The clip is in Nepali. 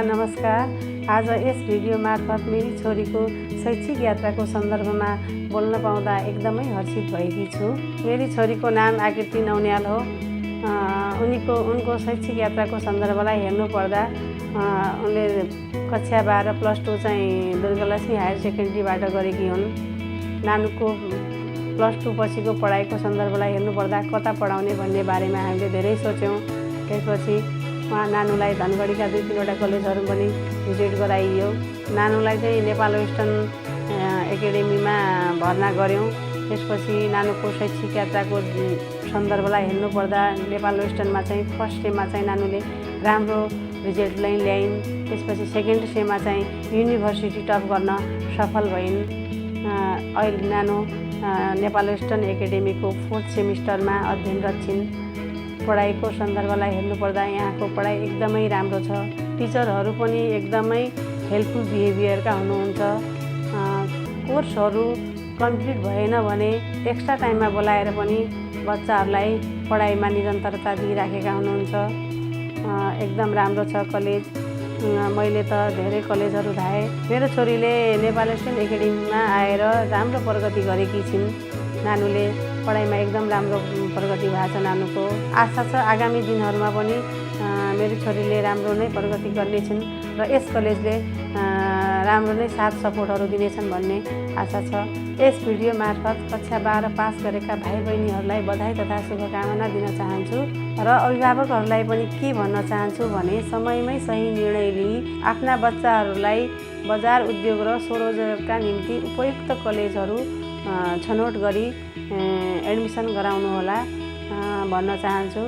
नमस्कार। आज यस भिडियो मार्फत मेरी छोरीको शैक्षिक यात्राको सन्दर्भमा बोल्न पाउँदा एकदमै हर्षित भएकी छु। मेरी छोरीको नाम आकृति नौन्याल हो। उनको शैक्षिक यात्राको सन्दर्भलाई हेर्नुपर्दा उनले कक्षा 12 प्लस 2 चाहिँ दुर्गालक्ष्मी हायर सेकेन्ड्रीबाट गरेकी हुन्। नानुको प्लस 2 पछिको पढाइको सन्दर्भलाई हेर्नुपर्दा कता पढाउने भन्ने बारेमा हामीले धेरै सोच्यौँ। त्यसपछि नानुलाई धनगढीका 2-3वटा कलेजहरू पनि भिजिट गराइयो। नानुलाई चाहिँ नेपाल वेस्टर्न एकाडेमीमा भर्ना गऱ्यौँ। त्यसपछि नानुको शैक्षिक यात्राको सन्दर्भलाई हेर्नुपर्दा नेपाल वेस्टर्नमा चाहिँ फर्स्ट सेममा चाहिँ नानुले राम्रो रिजल्ट ल्याइन्। त्यसपछि सेकेन्ड सेममा चाहिँ युनिभर्सिटी टप गर्न सफल भइन्। अहिले नानु नेपाल वेस्टर्न एकाडेमीको 4th सेमिस्टरमा अध्ययनरत छिन्। पढाइको सन्दर्भलाई हेर्नुपर्दा यहाँको पढाइ एकदमै राम्रो छ। टिचरहरू पनि एकदमै हेल्पफुल बिहेभियरका हुनुहुन्छ। कोर्सहरू कम्प्लिट भएन भने एक्स्ट्रा टाइममा बोलाएर पनि बच्चाहरूलाई पढाइमा निरन्तरता दिइराखेका हुनुहुन्छ। एकदम राम्रो छ कलेज। मैले त धेरै कलेजहरू धाएँ। मेरो छोरीले नेपाल वेस्टर्न एकाडेमीमा आएर राम्रो प्रगति गरेकी छिन्। नानुले पढाइमा एकदम राम्रो प्रगति भएको छ। नानुको आशा छ आगामी दिनहरूमा पनि मेरो छोरीले राम्रो नै प्रगति गर्नेछिन् र यस कलेजले राम्रो नै साथ सपोर्टहरू दिनेछन् भन्ने आशा छ। यस भिडियो मार्फत कक्षा 12 पास गरेका भाइ बहिनीहरूलाई बधाई तथा शुभकामना दिन चाहन्छु र अभिभावकहरूलाई पनि के भन्न चाहन्छु भने समयमै सही निर्णय लिई आफ्ना बच्चाहरूलाई बजार उद्योग र स्वरोजगारका निम्ति उपयुक्त कलेजहरू छनौट गरी एडमिसन गराउनुहोला भन्न चाहन्छु।